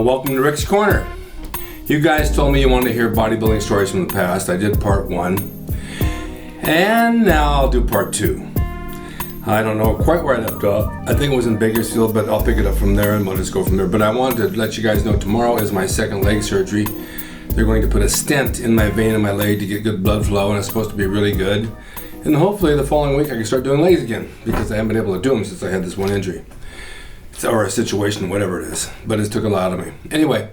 Welcome to Rick's Corner. You guys told me you wanted to hear bodybuilding stories from the past. I did part 1. And now I'll do part 2. I don't know quite where I left off. I think it was in Bakersfield, but I'll pick it up from there and we'll just go from there. But I wanted to let you guys know tomorrow is my second leg surgery. They're going to put a stent in my vein in my leg to get good blood flow, and it's supposed to be really good. And hopefully the following week I can start doing legs again, because I haven't been able to do them since I had this one injury. Or a situation, whatever it is. But it took a lot of me. Anyway,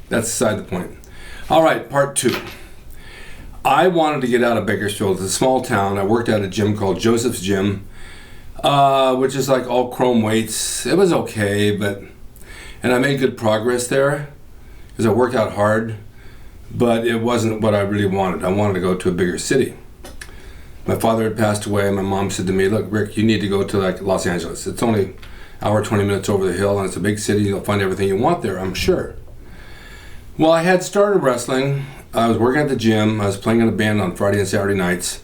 that's beside the point. All right, part 2. I wanted to get out of Bakersfield. It's a small town. I worked at a gym called Joseph's Gym, which is like all chrome weights. It was okay, and I made good progress there because I worked out hard, but it wasn't what I really wanted. I wanted to go to a bigger city. My father had passed away, and my mom said to me, "Look, Rick, you need to go to like Los Angeles. It's only an hour, 20 minutes over the hill, and it's a big city. You'll find everything you want there, I'm sure." Well, I had started wrestling. I was working at the gym. I was playing in a band on Friday and Saturday nights.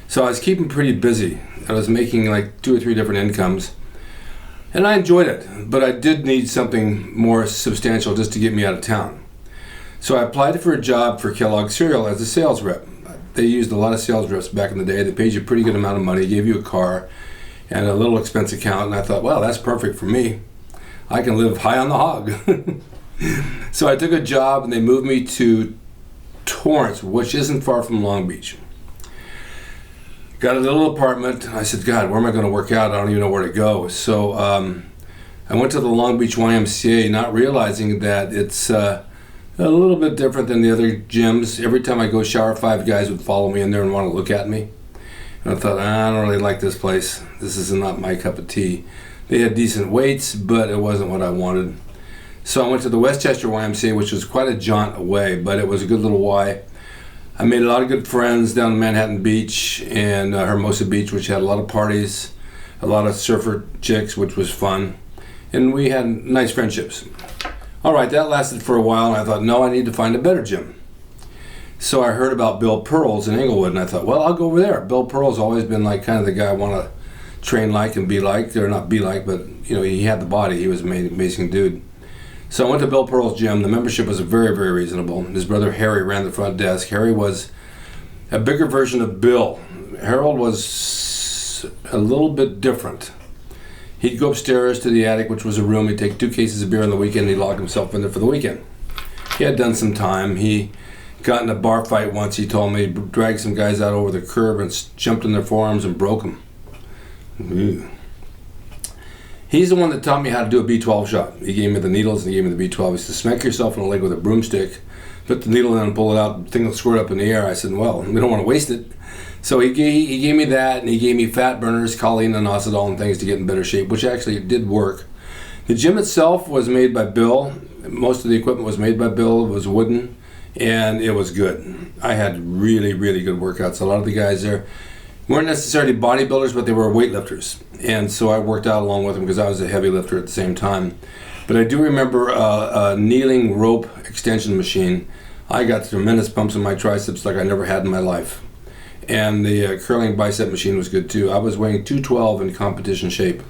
So I was keeping pretty busy. I was making like 2 or 3 different incomes. And I enjoyed it, but I did need something more substantial just to get me out of town. So I applied for a job for Kellogg's Cereal as a sales rep. They used a lot of sales reps back in the day. They paid you a pretty good amount of money, gave you a car and a little expense account, and I thought, well, that's perfect for me. I can live high on the hog. So I took a job, and they moved me to Torrance, which isn't far from Long Beach. Got a little apartment. I said, God, where am I going to work out? I don't even know where to go. So I went to the Long Beach YMCA, not realizing that it's a little bit different than the other gyms. Every time I go shower, 5 guys would follow me in there and want to look at me. And I thought, I don't really like this place. This is not my cup of tea. They had decent weights, but it wasn't what I wanted. So I went to the Westchester YMCA, which was quite a jaunt away, but it was a good little Y. I made a lot of good friends down in Manhattan Beach and Hermosa Beach, which had a lot of parties, a lot of surfer chicks, which was fun. And we had nice friendships. All right, that lasted for a while, and I thought, no, I need to find a better gym. So I heard about Bill Pearl's in Inglewood, and I thought, well, I'll go over there. Bill Pearl's always been like kind of the guy I want to train like and be like, or not be like, but he had the body. He was an amazing dude. So I went to Bill Pearl's gym. The membership was very, very reasonable. His brother Harry ran the front desk. Harry was a bigger version of Bill. Harold was a little bit different. He'd go upstairs to the attic, which was a room. He'd take 2 cases of beer on the weekend, and he'd lock himself in there for the weekend. He had done some time. He got in a bar fight once, he told me, dragged some guys out over the curb and jumped in their forearms and broke them. Ew. He's the one that taught me how to do a B12 shot. He gave me the needles and he gave me the B12. He said, smack yourself in the leg with a broomstick, put the needle in and pull it out, the thing will squirt up in the air. I said, well, we don't want to waste it. So he gave me that, and he gave me fat burners, choline and inositol and things to get in better shape, which actually did work. The gym itself was made by Bill. Most of the equipment was made by Bill. It was wooden, and it was good. I had really, really good workouts. A lot of the guys there weren't necessarily bodybuilders, but they were weightlifters. And so I worked out along with them because I was a heavy lifter at the same time. But I do remember a kneeling rope extension machine. I got tremendous pumps in my triceps like I never had in my life. And the curling bicep machine was good too. I was weighing 212 in competition shape,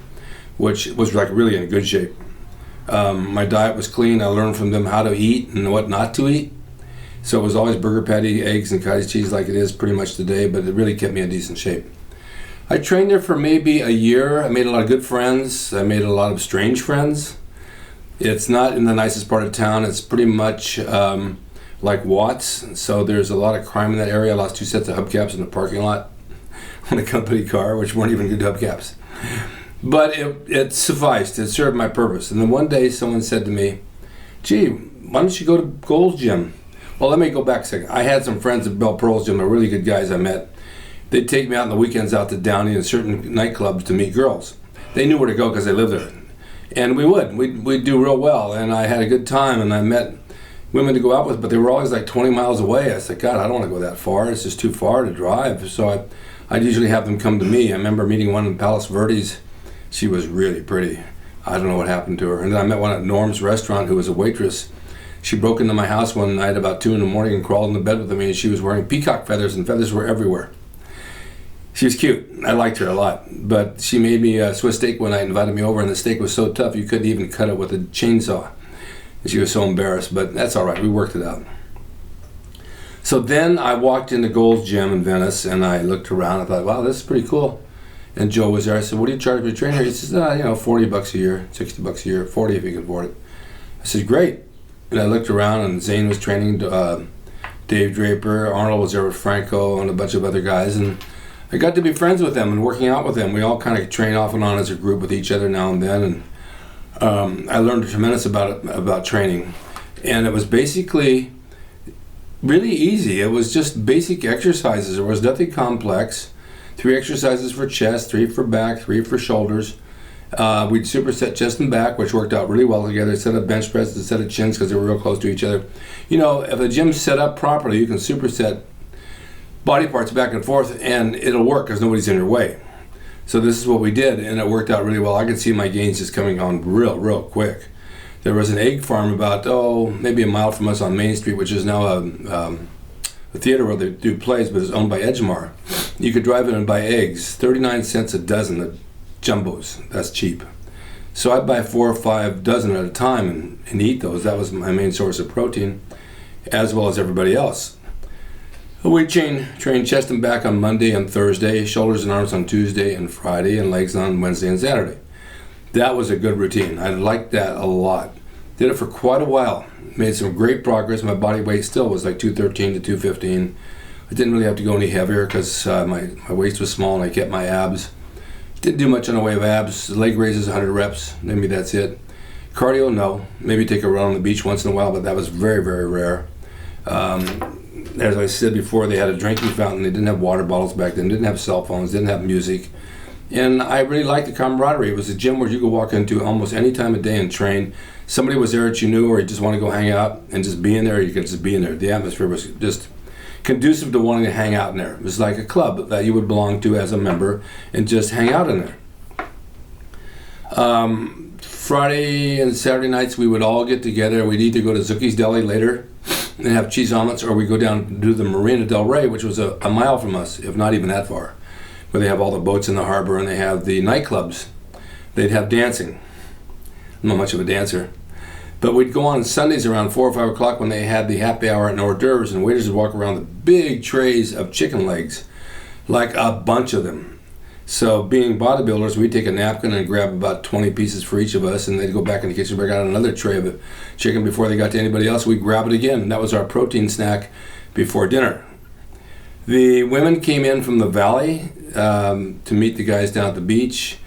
which was like really in good shape. My diet was clean. I learned from them how to eat and what not to eat. So it was always burger patty, eggs, and cottage cheese like it is pretty much today, but it really kept me in decent shape. I trained there for maybe a year. I made a lot of good friends. I made a lot of strange friends. It's not in the nicest part of town. It's pretty much like Watts, so there's a lot of crime in that area. I lost 2 sets of hubcaps in the parking lot on a company car, which weren't even good hubcaps. But it sufficed. It served my purpose. And then one day someone said to me, gee, why don't you go to Gold's Gym? Well, let me go back a second. I had some friends at Bill Pearl's Gym, they're really good guys I met. They'd take me out on the weekends out to Downey and certain nightclubs to meet girls. They knew where to go because they lived there. And we'd do real well, and I had a good time, and I met women to go out with, but they were always like 20 miles away. I said, God, I don't want to go that far. It's just too far to drive. So I'd usually have them come to me. I remember meeting one in Palos Verdes. She was really pretty. I don't know what happened to her. And then I met one at Norm's restaurant who was a waitress. She broke into my house one night about 2 in the morning and crawled into bed with me, and she was wearing peacock feathers, and feathers were everywhere. She was cute. I liked her a lot. But she made me a Swiss steak one night and invited me over, and the steak was so tough you couldn't even cut it with a chainsaw. And she was so embarrassed, but that's all right. We worked it out. So then I walked into Gold's Gym in Venice, and I looked around. I thought, wow, this is pretty cool. And Joe was there. I said, what do you charge me to train here? He says, $40 a year, $60 a year, 40 if you can afford it. I said, great. And I looked around, and Zane was training, Dave Draper, Arnold was there with Franco, and a bunch of other guys. And I got to be friends with them and working out with them. We all kind of train off and on as a group with each other now and then. And I learned a tremendous about training. And it was basically really easy. It was just basic exercises. There was nothing complex. 3 exercises for chest, 3 for back, 3 for shoulders. We'd superset chest and back, which worked out really well together. Set of bench presses, a set of chins because they were real close to each other. You know, if a gym's set up properly, you can superset body parts back and forth, and it'll work because nobody's in your way. So this is what we did, and it worked out really well. I could see my gains just coming on real quick. There was an egg farm about, maybe a mile from us on Main Street, which is now a theater where they do plays, but it's owned by Edgemar. You could drive in and buy eggs, 39 cents a dozen, the jumbos. That's cheap. So I'd buy 4 or 5 dozen at a time and eat those. That was my main source of protein, as well as everybody else. We train chest and back on Monday and Thursday, shoulders and arms on Tuesday and Friday, and legs on Wednesday and Saturday. That was a good routine. I liked that a lot. Did it for quite a while. Made some great progress. My body weight still was like 213 to 215. I didn't really have to go any heavier because my waist was small and I kept my abs. Didn't do much in the way of abs. Leg raises, 100 reps. Maybe that's it. Cardio, no. Maybe take a run on the beach once in a while, but that was very rare. As I said before, they had a drinking fountain. They didn't have water bottles back then. Didn't have cell phones. Didn't have music. And I really liked the camaraderie. It was a gym where you could walk into almost any time of day and train. Somebody was there that you knew, or you just want to go hang out and just be in there. You could just be in there. The atmosphere was just conducive to wanting to hang out in there. It was like a club that you would belong to as a member and just hang out in there. Friday and Saturday nights we would all get together. We'd either go to Zucchi's Deli later and have cheese omelets, or we go down to do the Marina del Rey, which was a mile from us, if not even that far, where they have all the boats in the harbor and they have the nightclubs. They'd have dancing. I'm not much of a dancer. But we'd go on Sundays around 4 or 5 o'clock when they had the happy hour and hors d'oeuvres, and waiters would walk around with big trays of chicken legs, like a bunch of them. So being bodybuilders, we'd take a napkin and grab about 20 pieces for each of us, and they'd go back in the kitchen, bring out another tray of chicken before they got to anybody else. We'd grab it again, and that was our protein snack before dinner. The women came in from the valley to meet the guys down at the beach,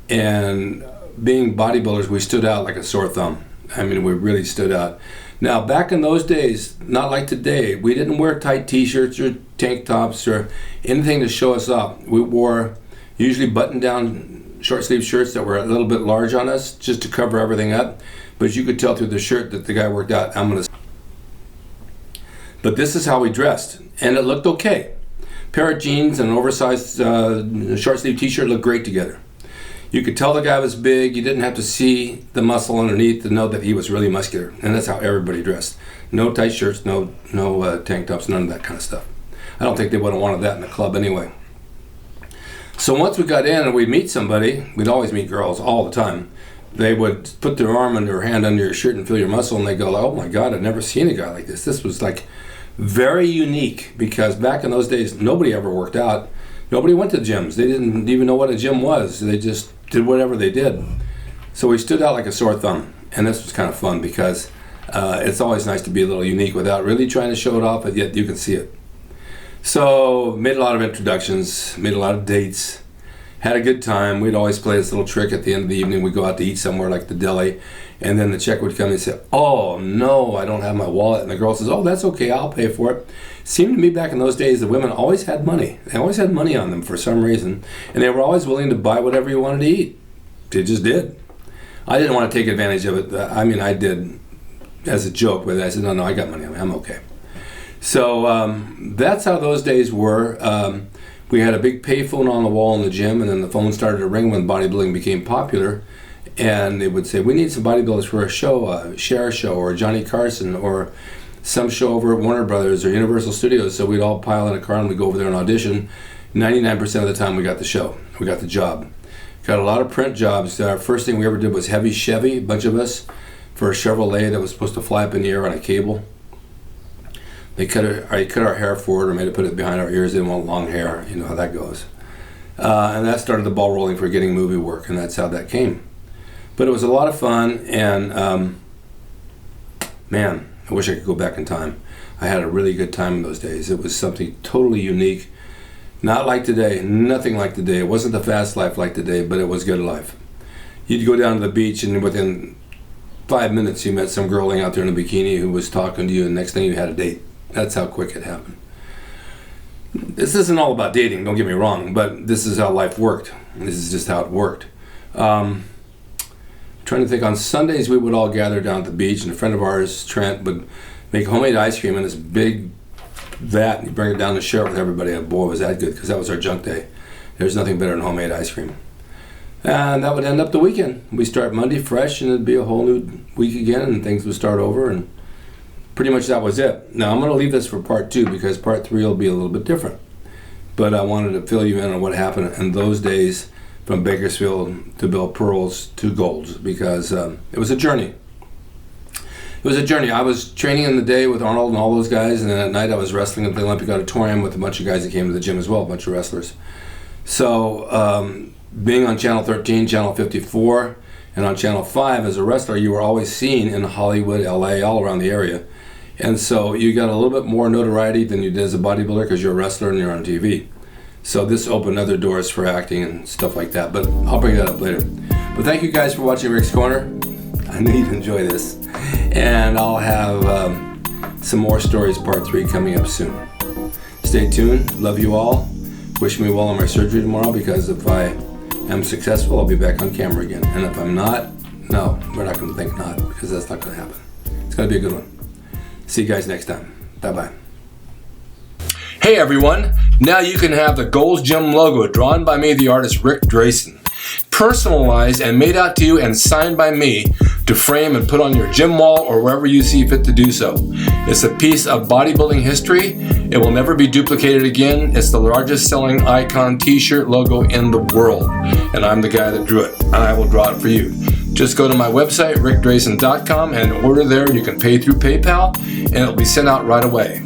and being bodybuilders, we stood out like a sore thumb. I mean, we really stood out. Now, back in those days, not like today, we didn't wear tight t-shirts or tank tops or anything to show us off. We wore usually button-down short-sleeve shirts that were a little bit large on us just to cover everything up, but you could tell through the shirt that the guy worked out. But this is how we dressed, and it looked okay. Pair of jeans and an oversized short-sleeve t-shirt looked great together. You could tell the guy was big. You didn't have to see the muscle underneath to know that he was really muscular. And that's how everybody dressed. No tight shirts, no tank tops, none of that kind of stuff. I don't think they would have wanted that in the club anyway. So once we got in and we'd meet somebody, we'd always meet girls all the time. They would put their arm and their hand under your shirt and feel your muscle, and they go, oh my God, I've never seen a guy like this. This was like very unique, because back in those days, nobody ever worked out. Nobody went to gyms. They didn't even know what a gym was. They just did whatever they did. So we stood out like a sore thumb, and this was kind of fun because it's always nice to be a little unique without really trying to show it off, but yet you can see it. So made a lot of introductions, made a lot of dates, had a good time. We'd always play this little trick at the end of the evening. We'd go out to eat somewhere like the deli, and then the check would come and say, oh no, I don't have my wallet. And the girl says, oh, that's okay, I'll pay for it. It seemed to me back in those days the women always had money. They always had money on them for some reason, and they were always willing to buy whatever you wanted to eat. They just did. I didn't want to take advantage of it. I mean, I did as a joke, but I said, no, I got money on me, I'm okay. So that's how those days were. We had a big payphone on the wall in the gym, and then the phone started to ring when bodybuilding became popular. And they would say, we need some bodybuilders for a show, a Cher show, or Johnny Carson, or some show over at Warner Brothers or Universal Studios. So we'd all pile in a car and we'd go over there and audition. 99% of the time we got the show, we got the job. Got a lot of print jobs. Our first thing we ever did was heavy Chevy, a bunch of us. for a Chevrolet that was supposed to fly up in the air on a cable. I cut our hair forward or made it put it behind our ears. They didn't want long hair. You know how that goes. And that started the ball rolling for getting movie work, and that's how that came. But it was a lot of fun, and man, I wish I could go back in time. I had a really good time in those days. It was something totally unique. Not like today, nothing like today. It wasn't the fast life like today, but it was good life. You'd go down to the beach, and within 5 minutes you met some girl laying out there in a bikini who was talking to you, and next thing you had a date. That's how quick it happened. This isn't all about dating, don't get me wrong, but this is how life worked. This is just how it worked. Trying to think, on Sundays we would all gather down at the beach, and a friend of ours, Trent, would make homemade ice cream in this big vat, and he'd bring it down to share it with everybody, and boy, was that good, because that was our junk day. There's nothing better than homemade ice cream. And that would end up the weekend. We start Monday fresh, and it'd be a whole new week again, and things would start over, and pretty much that was it. Now I'm going to leave this for part 2, because part 3 will be a little bit different. But I wanted to fill you in on what happened in those days from Bakersfield to Bell Pearls to Golds, because it was a journey. It was a journey. I was training in the day with Arnold and all those guys, and then at night I was wrestling at the Olympic Auditorium with a bunch of guys that came to the gym as well, a bunch of wrestlers. So being on Channel 13, Channel 54, and on Channel 5 as a wrestler, you were always seen in Hollywood, LA, all around the area. And so you got a little bit more notoriety than you did as a bodybuilder because you're a wrestler and you're on TV. So this opened other doors for acting and stuff like that, but I'll bring that up later. But thank you guys for watching Rick's Corner. I know you'd enjoy this. And I'll have some more stories, part 3, coming up soon. Stay tuned. Love you all. Wish me well on my surgery tomorrow, because if I am successful, I'll be back on camera again. And if I'm not, no, we're not going to think not, because that's not going to happen. It's going to be a good one. See you guys next time. Bye-bye. Hey everyone, now you can have the Gold's Gym logo drawn by me, the artist Rick Drasin, personalized and made out to you and signed by me to frame and put on your gym wall or wherever you see fit to do so. It's a piece of bodybuilding history. It will never be duplicated again. It's the largest selling icon t-shirt logo in the world, and I'm the guy that drew it, and I will draw it for you. Just go to my website, rickdrasin.com, and order there. You can pay through PayPal, and it'll be sent out right away.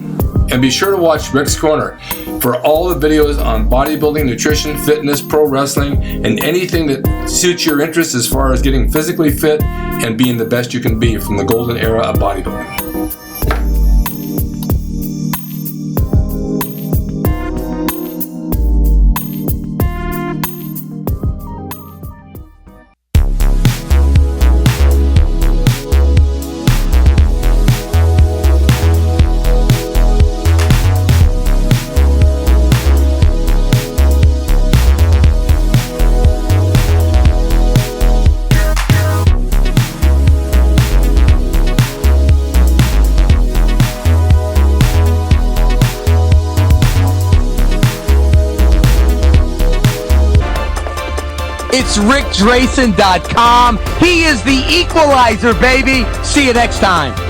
And be sure to watch Rick's Corner for all the videos on bodybuilding, nutrition, fitness, pro wrestling, and anything that suits your interest as far as getting physically fit and being the best you can be from the golden era of bodybuilding. It's rickdrasin.com. He is the equalizer, baby. See you next time.